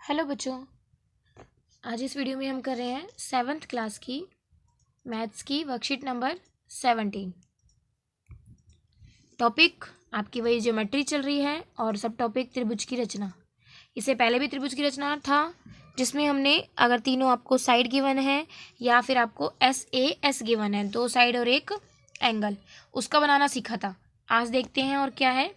Hello बच्चों, आज इस वीडियो में हम कर रहे हैं 7th क्लास की मैथ्स की वर्कशीट नंबर 17। टॉपिक आपकी वही ज्योमेट्री चल रही है और सब टॉपिक त्रिभुज की रचना। इससे पहले भी त्रिभुज की रचना था जिसमें हमने अगर तीनों आपको साइड गिवन है या फिर आपको एस गिवन है, दो साइड और एक एंगल, उसका बनाना सीखा था। आज देखते हैं और क्या है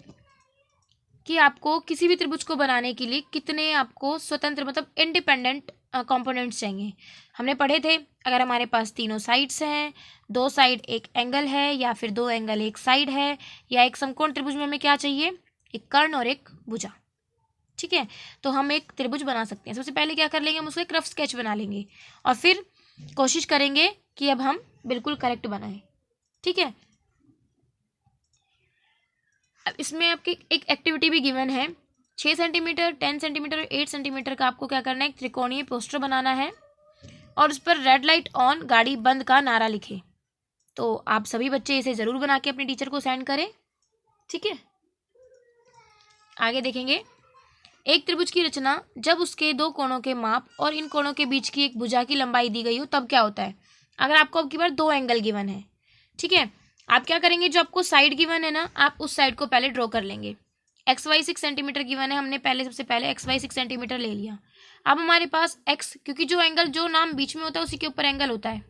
कि आपको किसी भी त्रिभुज को बनाने के लिए कितने आपको स्वतंत्र मतलब इंडिपेंडेंट कंपोनेंट्स चाहिए। हमने पढ़े थे अगर हमारे पास तीनों साइड्स हैं, दो साइड एक एंगल है या फिर दो एंगल एक साइड है, या एक समकोण त्रिभुज में हमें क्या चाहिए, एक कर्ण और एक भुजा। ठीक है, तो हम एक त्रिभुज बना सकते हैं। सबसे पहले क्या कर लेंगे, हम उसको एक रफ स्केच बना लेंगे और फिर कोशिश करेंगे कि अब हम बिल्कुल करेक्ट बनाएं। ठीक है, अब इसमें आपकी एक एक्टिविटी भी गिवन है। 6 सेंटीमीटर, 10 सेंटीमीटर और 8 सेंटीमीटर का आपको क्या करना है, एक त्रिकोणीय पोस्टर बनाना है और उस पर रेड लाइट ऑन गाड़ी बंद का नारा लिखे। तो आप सभी बच्चे इसे ज़रूर बना के अपने टीचर को सेंड करें। ठीक है, आगे देखेंगे। एक त्रिभुज की रचना जब उसके दो कोणों के माप और इन कोणों के बीच की एक भुजा की लंबाई दी गई हो तब क्या होता है। अगर आपको अब की बार दो एंगल गिवन है, ठीक है, आप क्या करेंगे, जो आपको साइड गिवन है ना, आप उस साइड को पहले ड्रॉ कर लेंगे। एक्स वाई 6 सेंटीमीटर गिवन है, हमने सबसे पहले एक्स वाई 6 सेंटीमीटर ले लिया। अब हमारे पास एक्स, क्योंकि जो एंगल जो नाम बीच में होता है उसी के ऊपर एंगल होता है,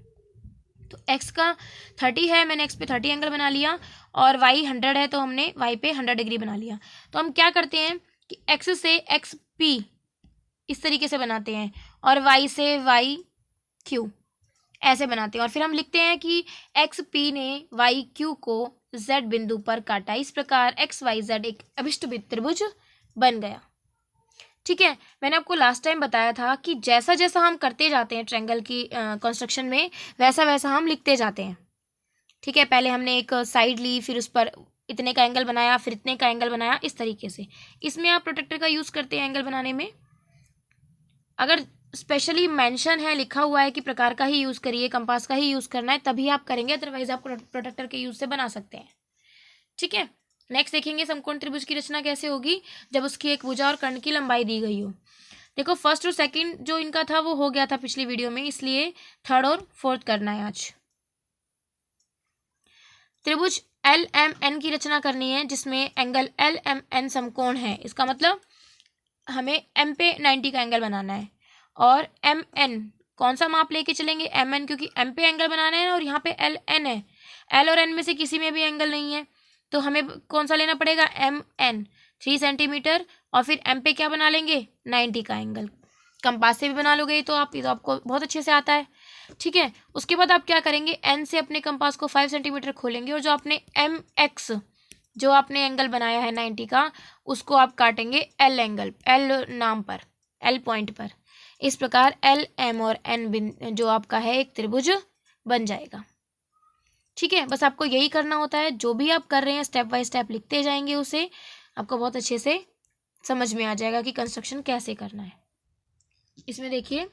तो एक्स का 30 है, मैंने एक्स पे 30 एंगल बना लिया, और वाई 100 है तो हमने वाई पे 100 डिग्री बना लिया। तो हम क्या करते हैं कि एक्स से एक्स पी इस तरीके से बनाते हैं और वाई से वाई क्यू ऐसे बनाते हैं, और फिर हम लिखते हैं कि एक्स पी ने वाई क्यू को जेड बिंदु पर काटा। इस प्रकार एक्स वाई जेड एक अभिष्ट त्रिभुज बन गया। ठीक है, मैंने आपको लास्ट टाइम बताया था कि जैसा जैसा हम करते जाते हैं ट्रायंगल की कंस्ट्रक्शन में, वैसा वैसा हम लिखते जाते हैं। ठीक है, पहले हमने एक साइड ली, फिर उस पर इतने का एंगल बनाया, फिर इतने का एंगल बनाया, इस तरीके से। इसमें आप प्रोटेक्टर का यूज़ करते हैं एंगल बनाने में। अगर स्पेशली मेंशन है, लिखा हुआ है कि प्रकार का ही यूज़ करिए, कंपास का ही यूज़ करना है, तभी आप करेंगे, अदरवाइज आप प्रोटेक्टर के यूज़ से बना सकते हैं। ठीक है, नेक्स्ट देखेंगे समकोण त्रिभुज की रचना कैसे होगी जब उसकी एक भुजा और कर्ण की लंबाई दी गई हो। देखो, फर्स्ट और सेकंड जो इनका था वो हो गया था पिछली वीडियो में, इसलिए थर्ड और फोर्थ करना है आज। त्रिभुज एल एम एन की रचना करनी है जिसमें एंगल एल एम एन समकोण है। इसका मतलब हमें एम पे 90 का एंगल बनाना है, और एम एन कौन सा माप लेके चलेंगे, एम एन, क्योंकि एम पे एंगल बनाना है और यहाँ पे एल एन है। एल और एन में से किसी में भी एंगल नहीं है, तो हमें कौन सा लेना पड़ेगा, एम एन 3 सेंटीमीटर, और फिर एम पे क्या बना लेंगे, 90 का एंगल। कंपास से भी बना लोगे तो आपको बहुत अच्छे से आता है। ठीक है, उसके बाद आप क्या करेंगे, एन से अपने कंपास को 5 सेंटीमीटर खोलेंगे और जो आपने एम एक्स जो आपने एंगल बनाया है 90 का, उसको आप काटेंगे एल एंगल, एल नाम पर, एल पॉइंट पर। इस प्रकार एल एम और एन जो आपका है एक त्रिभुज बन जाएगा। ठीक है, बस आपको यही करना होता है। जो भी आप कर रहे हैं स्टेप बाय स्टेप लिखते जाएंगे, उसे आपको बहुत अच्छे से समझ में आ जाएगा कि कंस्ट्रक्शन कैसे करना है। इसमें देखिए,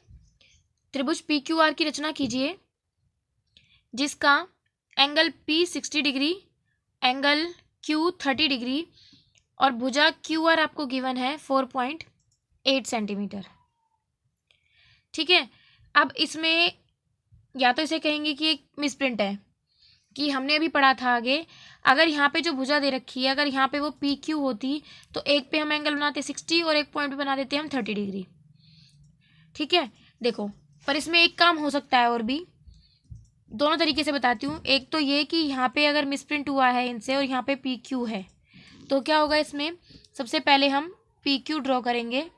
त्रिभुज पी क्यू आर की रचना कीजिए जिसका angle P 60 degree, angle Q 30 degree और भुजा क्यू आर आपको गिवन है 4.8 सेंटीमीटर। ठीक है, अब इसमें या तो इसे कहेंगे कि एक मिसप्रिंट है, कि हमने अभी पढ़ा था आगे, अगर यहाँ पे जो भुजा दे रखी है, अगर यहाँ पे वो पी क्यू होती तो एक पे हम एंगल बनाते 60 और एक पॉइंट पे बना देते हम 30 डिग्री। ठीक है, देखो, पर इसमें एक काम हो सकता है और भी, दोनों तरीके से बताती हूँ। एक तो ये कि यहाँ पे अगर मिसप्रिंट हुआ है इनसे और यहाँ पे पी क्यू है, तो क्या होगा, इसमें सबसे पहले हम पी क्यू ड्रॉ करेंगे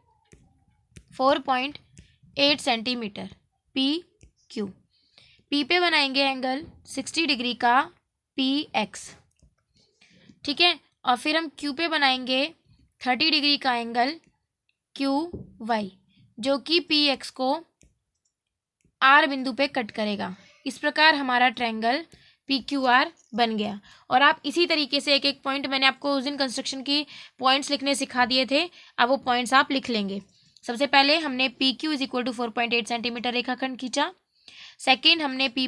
4.8 सेंटीमीटर पी क्यू। पी पे बनाएंगे एंगल 60 डिग्री का पी एक्स। ठीक है, और फिर हम क्यू पे बनाएंगे 30 डिग्री का एंगल क्यू वाई, जो कि पी एक्स को आर बिंदु पे कट करेगा। इस प्रकार हमारा ट्रायंगल पी क्यू आर बन गया। और आप इसी तरीके से एक एक पॉइंट, मैंने आपको उस दिन कंस्ट्रक्शन की पॉइंट्स लिखने सिखा दिए थे, अब वो पॉइंट्स आप लिख लेंगे। सबसे पहले हमने P Q is equal to 4.8 centimetre रेखाखंड खींचा। सेकेंड, हमने पी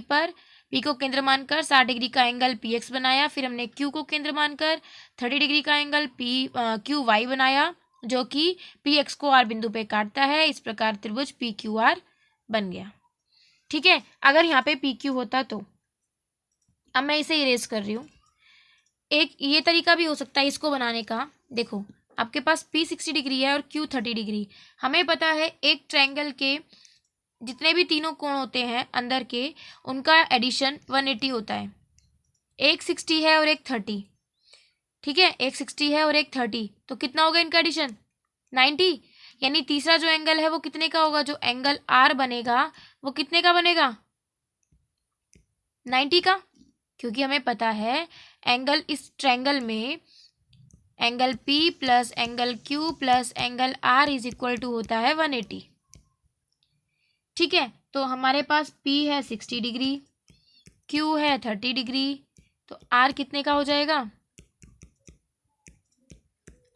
को केंद्र मानकर 60 डिग्री का एंगल पी एक्स बनाया। फिर हमने क्यू को केंद्र मानकर 30 डिग्री का एंगल क्यू वाई बनाया। जो कि पी एक्स को आर बिंदु पे काटता है। इस प्रकार त्रिभुज पी क्यू आर बन गया। ठीक है, अगर यहाँ पे पी क्यू होता तो, अब मैं इसे इरेज कर रही हूँ। एक ये तरीका भी हो सकता है इसको बनाने का। देखो आपके पास पी 60 डिग्री है और क्यू 30 डिग्री। हमें पता है एक ट्रायंगल के जितने भी तीनों कोण होते हैं अंदर के, उनका एडिशन 180 होता है। एक 60 है और एक 30। ठीक है, एक 60 है और एक 30, तो कितना होगा इनका एडिशन? 90। यानी तीसरा जो एंगल है वो कितने का होगा? जो एंगल आर बनेगा वो कितने का बनेगा? 90 का। क्योंकि हमें पता है एंगल इस ट्रायंगल में angle P plus angle Q plus angle R is equal to होता है 180। ठीक है, तो हमारे पास P है 60 डिग्री, Q है 30 डिग्री, तो R कितने का हो जाएगा?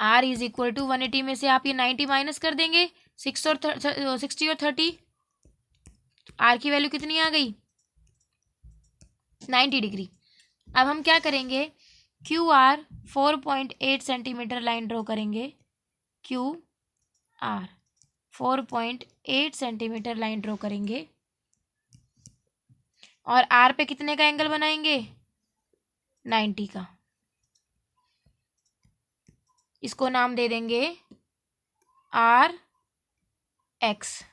R इज इक्वल टू 180 में से आप ये 90 माइनस कर देंगे, 60 और 30, R की वैल्यू कितनी आ गई? 90 डिग्री। अब हम क्या करेंगे? Q R 4.8 centimetre line draw करेंगे। Q R 4.8 centimetre line draw करेंगे और आर पे कितने का एंगल बनाएंगे? 90 का। इसको नाम दे देंगे आर एक्स।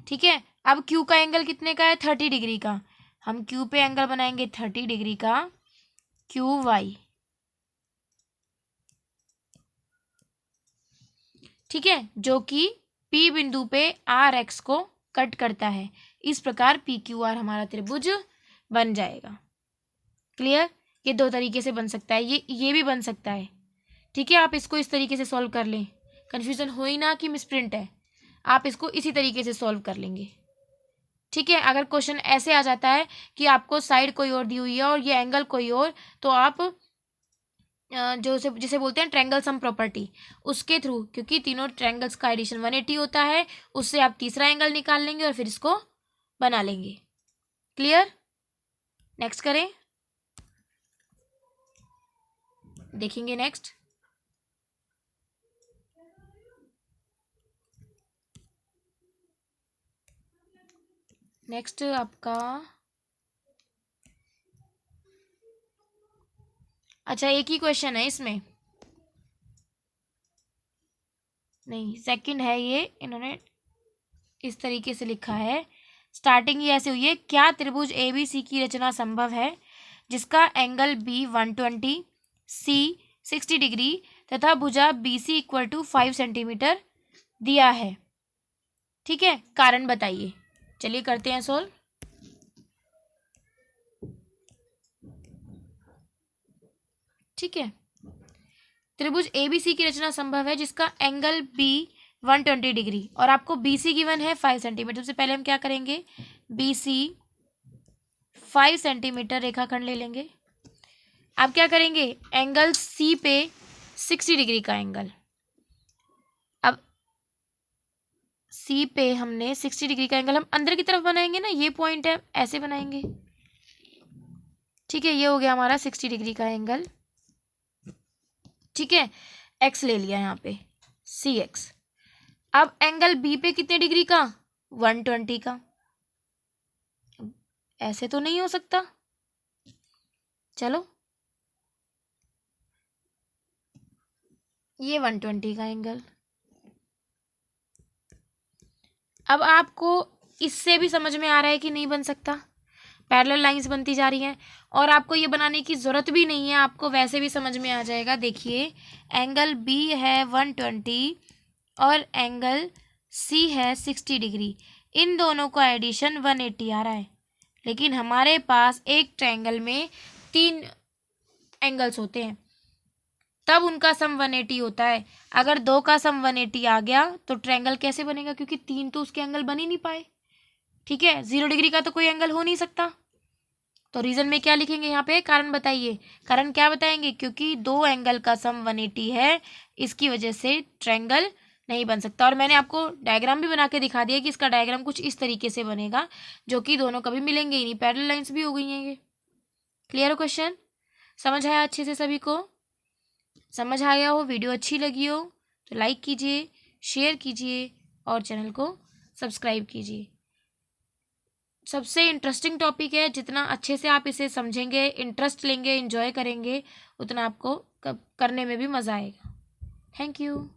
ठीक है, अब क्यू का एंगल कितने का है? 30 डिग्री का। हम क्यू पे एंगल बनाएंगे 30 डिग्री का, क्यू वाई। ठीक है, जो कि पी बिंदु पे आर एक्स को कट करता है। इस प्रकार पी क्यू आर हमारा त्रिभुज बन जाएगा। क्लियर? ये दो तरीके से बन सकता है, ये भी बन सकता है। ठीक है, आप इसको इस तरीके से सॉल्व कर लें, कन्फ्यूजन हो ही ना कि मिसप्रिंट है। आप इसको इसी तरीके से सॉल्व कर लेंगे। ठीक है, अगर क्वेश्चन ऐसे आ जाता है कि आपको साइड कोई और दी हुई है और ये एंगल कोई और, तो आप जो जिसे बोलते हैं ट्रायंगल सम प्रॉपर्टी, उसके थ्रू, क्योंकि तीनों ट्रायंगल्स का एडिशन 180 होता है, उससे आप तीसरा एंगल निकाल लेंगे और फिर इसको बना लेंगे। क्लियर? नेक्स्ट करें, देखेंगे नेक्स्ट। नेक्स्ट आपका, अच्छा एक ही क्वेश्चन है इसमें, नहीं सेकंड है ये, इन्होंने इस तरीके से लिखा है। स्टार्टिंग ही ऐसे हुई है, क्या त्रिभुज ABC की रचना संभव है जिसका एंगल B 120, C 60 डिग्री तथा भुजा BC इक्वल टू 5 सेंटीमीटर दिया है। ठीक है, कारण बताइए। चलिए करते हैं सोल्व। ठीक है, त्रिभुज ABC की रचना संभव है जिसका एंगल B 120 डिग्री और आपको BC गिवन है 5 सेंटीमीटर। सबसे पहले हम क्या करेंगे? BC 5 सेंटीमीटर रेखाखंड ले लेंगे। अब क्या करेंगे? एंगल C पे 60 डिग्री का एंगल, अब C पे हमने 60 डिग्री का एंगल हम अंदर की तरफ बनाएंगे ना, ये पॉइंट है, ऐसे बनाएंगे। ठीक है, ये हो गया हमारा 60 डिग्री का एंगल। ठीक है, x ले लिया यहाँ पे, CX। अब एंगल B पे कितने डिग्री का? 120 का। ऐसे तो नहीं हो सकता, चलो ये 120 का एंगल। अब आपको इससे भी समझ में आ रहा है कि नहीं बन सकता, पैरेलल लाइंस बनती जा रही हैं और आपको ये बनाने की ज़रूरत भी नहीं है, आपको वैसे भी समझ में आ जाएगा। देखिए एंगल B है 120 और एंगल C है 60 डिग्री, इन दोनों का एडिशन 180 आ रहा है। लेकिन हमारे पास एक ट्रायंगल में 3 एंगल्स होते हैं, तब उनका सम 180 होता है। अगर 2 का सम 180 आ गया तो ट्रायंगल कैसे बनेगा? क्योंकि 3 तो उसके एंगल बन ही नहीं पाए। ठीक है, 0 डिग्री का तो कोई एंगल हो नहीं सकता। तो रीजन में क्या लिखेंगे यहाँ पे? कारण बताइए। कारण क्या बताएंगे? क्योंकि 2 एंगल का सम 180 है, इसकी वजह से ट्रायंगल नहीं बन सकता। और मैंने आपको डायग्राम भी बना के दिखा दिया कि इसका डायग्राम कुछ इस तरीके से बनेगा, जो कि दोनों कभी मिलेंगे ही नहीं, पैरेलल लाइंस भी हो गई हैं ये। क्लियर हो क्वेश्चन? समझ आया अच्छे से? सभी को समझ आया हो? वीडियो अच्छी लगी हो तो लाइक कीजिए, शेयर कीजिए और चैनल को सब्सक्राइब कीजिए। सबसे इंटरेस्टिंग टॉपिक है, जितना अच्छे से आप इसे समझेंगे, इंटरेस्ट लेंगे, एंजॉय करेंगे, उतना आपको करने में भी मज़ा आएगा। Thank you.